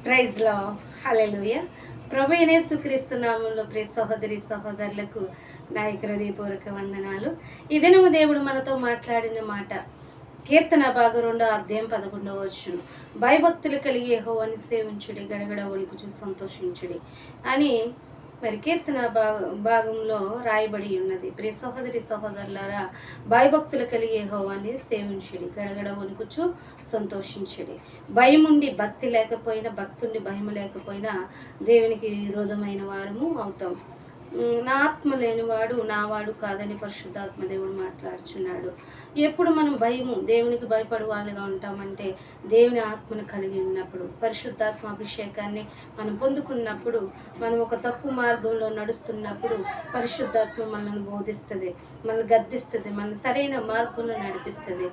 ప్రైజ్లో హల్లెలూయా. ప్రభు యేసుక్రీస్తు నామములో ప్రియ సహోదరి సహోదరులకు నా హృదయపూర్వక వందనాలు. ఈ దినము దేవుడు మనతో మాట్లాడిన మాట కీర్తన భాగం 2వ అధ్యాయం 11వ వచనం. భయభక్తులు కలిగి యెహోవాను సేవించుడి, గడగడ వణుకుచు సంతోషించుడి అని మరి కీర్తన భాగంలో రాయబడి ఉన్నది. ప్రియ సహోదరి సహోదరులారా, భయభక్తులు కలిగి యెహోవాని సేవించుడి, గడగడ వణుకుచు సంతోషించుడి. భయం ఉండి భక్తి లేకపోయినా, భక్తుండి భయం లేకపోయినా దేవునికి విరోధమైన వారము అవుతాం. నా ఆత్మ లేనివాడు నావాడు కాదని పరిశుద్ధాత్మ దేవుడు మాట్లాడుచున్నాడు. ఎప్పుడు మనం భయము దేవునికి భయపడే వాళ్ళుగా ఉంటామంటే దేవుని ఆత్మను కలిగి ఉన్నప్పుడు, పరిశుద్ధాత్మ అభిషేకాన్ని మనం పొందుకున్నప్పుడు, మనం ఒక తప్పు మార్గంలో నడుస్తున్నప్పుడు పరిశుద్ధాత్మ మనల్ని బోధిస్తుంది, మనల్ని గద్దిస్తుంది, మన సరైన మార్గంలో నడిపిస్తుంది.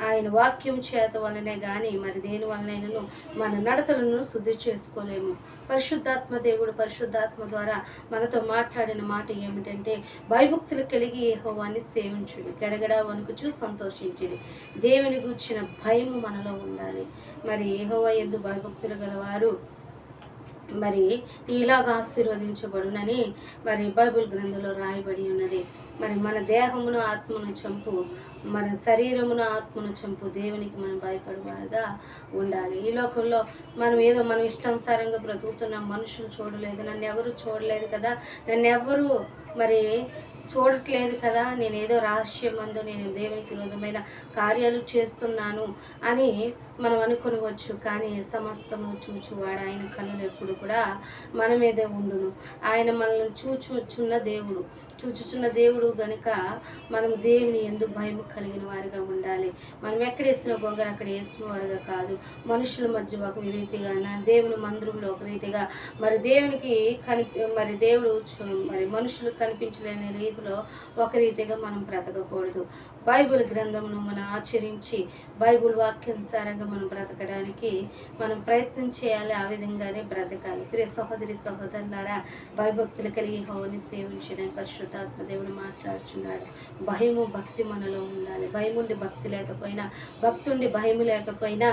ఆయన వాక్యం చేత వలనే కానీ మరి దేని వలనైనను మన నడతలను శుద్ధి చేసుకోలేము. పరిశుద్ధాత్మ దేవుడు పరిశుద్ధాత్మ ద్వారా మనతో మాట్లాడిన మాట ఏమిటంటే, భయభక్తులు కలిగి యెహోవాని సేవించుడి, గడగడ వణుకుచు సంతోషించుడి. దేవుని గూర్చిన భయము మనలో ఉండాలి. మరి యెహోవా యందు భయభక్తులు గలవారు మరి ఇలాగ ఆశీర్వదించబడునని మరి బైబిల్ గ్రంథంలో రాయబడి ఉన్నది. మరి మన దేహమును ఆత్మను చంపు, మన శరీరమును ఆత్మను చంపు దేవునికి మనం భయపడేవారుగా ఉండాలి. ఈ లోకంలో మనం ఇష్టానుసారంగా బ్రతుకుతున్నాం. మనుషులు చూడలేదు, నన్ను ఎవరు చూడలేదు కదా, నన్ను ఎవరు మరి చూడట్లేదు కదా, నేనేదో రహస్యమందు నేను దేవునికి విరోధమైన కార్యాలు చేస్తున్నాను అని మనం అనుకొనవచ్చు. కానీ సమస్తము చూచువాడు ఆయన కన్నులు ఎప్పుడు కూడా మన మీదే ఉండును. ఆయన మనల్ని చూచుచున్న దేవుడు గనుక మనం దేవుని ఎందుకు భయం కలిగిన వారిగా ఉండాలి. మనం ఎక్కడ వేసిన గొంగర అక్కడ వేసిన వారుగా కాదు. మనుషుల మధ్య ఒక రీతిగా, దేవుని మందిరంలో ఒక రీతిగా, మరి దేవునికి మరి దేవుడు మరి మనుషులు కనిపించలేని రీతిలో ఒక రీతిగా మనం బ్రతకకూడదు. బైబిల్ గ్రంథమును మనం ఆచరించి బైబిల్ వాక్యానుసారంగా మనం బ్రతకడానికి మనం ప్రయత్నం చేయాలి. ఆ విధంగానే బ్రతకాలి. ప్రియ సహోదరి సహోదరులారా, భయభక్తులు కలిగి యెహోవాని సేవించడానికి పరిశుద్ధాత్మ దేవుడు మాట్లాడుచున్నాడు. భయము భక్తి మనలో ఉండాలి. భయముండి భక్తి లేకపోయినా, భక్తుండి భయం లేకపోయినా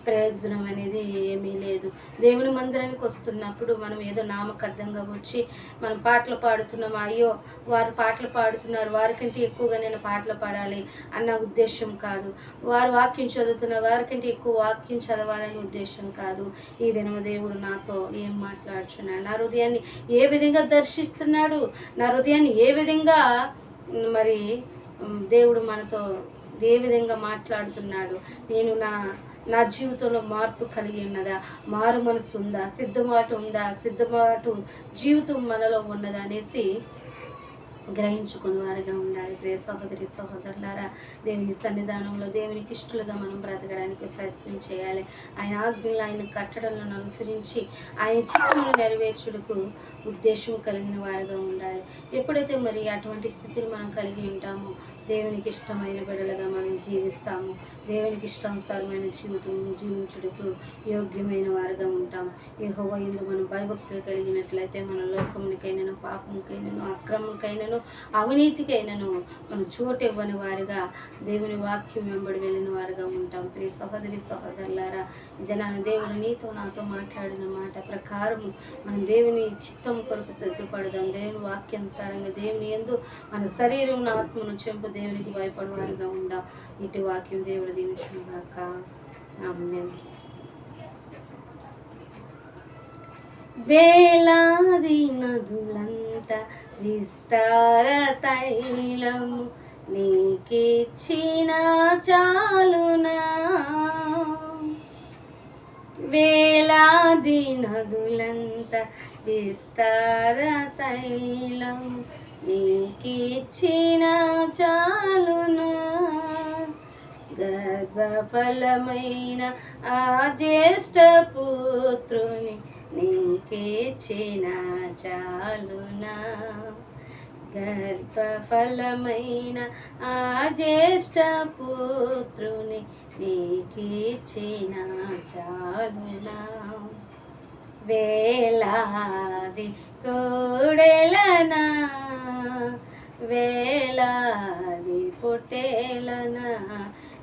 ప్రయోజనం అనేది ఏమీ లేదు. దేవుని మందిరానికి వస్తున్నప్పుడు మనం ఏదో నామకర్థంగా వచ్చి మనం పాటలు పాడుతున్నాం, అయ్యో వారు పాటలు పాడుతున్నారు, వారికంటే ఎక్కువగా నేను పాటలు పాడాలి అన్న ఉద్దేశం కాదు. వారు వాక్యం చదువుతున్న వారికంటే ఎక్కువ వాక్యం చదవాలనే ఉద్దేశం కాదు. ఈ దినము దేవుడు నాతో ఏం మాట్లాడుచున్నాడు, నా హృదయాన్ని ఏ విధంగా దర్శిస్తున్నాడు, నా హృదయాన్ని ఏ విధంగా మరి దేవుడు మనతో ఏ విధంగా మాట్లాడుతున్నాడు, నేను నా జీవితంలో మార్పు కలిగి ఉన్నదా, మారు మనసు ఉందా, సిద్ధపాటు జీవితం మనలో ఉన్నదా అనేసి గ్రహించుకుని వారిగా ఉండాలి. ప్రియ సహోదరి సహోదరులారా, దేవుని సన్నిధానంలో దేవునికి ఇష్టలుగా మనం బ్రతకడానికి ప్రయత్నం చేయాలి. ఆయన ఆజ్ఞలు, ఆయన కట్టడలను అనుసరించి ఆయన చిత్తమును నెరవేర్చుటకు ఉద్దేశం కలిగిన వారిగా ఉండాలి. ఎప్పుడైతే మరి అటువంటి స్థితిని మనం కలిగి ఉంటామో దేవునికి ఇష్టమైన బిడ్డలుగా మనం జీవిస్తాము. దేవునికి ఇష్టానుసారమైన జీవితం జీవించుటకు యోగ్యమైన వారుగా ఉంటాము. యెహోవా యందు మనం భయభక్తులు కలిగినట్లయితే మన లోకమునికైనను, పాపముకైనను, అక్రమంకైనను, అవినీతికైనను మనం చోటు ఇవ్వని వారిగా దేవుని వాక్యం వెంబడి వెళ్ళిన వారుగా ఉంటాం. ప్రియ సహోదరి సహోదరులారా, ఇది దేవుడు నీతో నాతో మాట్లాడిన మాట ప్రకారము మనం దేవుని చిత్తం కొరకు సిద్ధపడదాం. దేవుని వాక్యానుసారంగా దేవుని యందు మన శరీరం ఆత్మను చెంపు దేవునికి భయపడేవారుగా ఉండాం. ఇటు వాక్యం దేవుడు దీవించుగాక. ఆమేన్. వేలాది నదులంత విస్తార తైలము నీకిచ్చిన చాలునా, వేలాది నదులంత విస్తార తైలము నీకిచ్చిన చాలునా, గర్భఫలమైన ఆ జ్యేష్ఠ పుత్రుని నీకిచ్చిన చాలునా, గర్భఫలమైన ఆ జ్యేష్ఠ పుత్రుని నీకిచ్చిన చాలునా, వేలాది కోడెలనా, వేలాది పొట్టేలనా,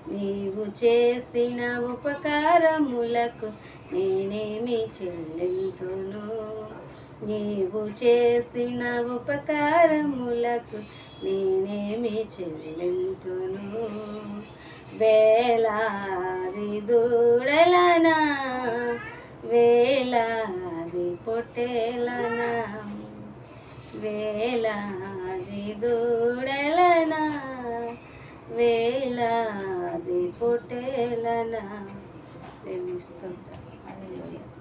నీవు చేసిన ఉపకారములకు నేనేమి చెల్లింతును. నీవు చేసిన ఉపకారములకు నేనేమి చెల్లింతును. వేలాది దూడలనా, వేలాది పొట్టేలనా, వేలాది దూడలనా, వేలాది పొట్టేలనా. దేవుని స్తోత్రం. హల్లెలూయా.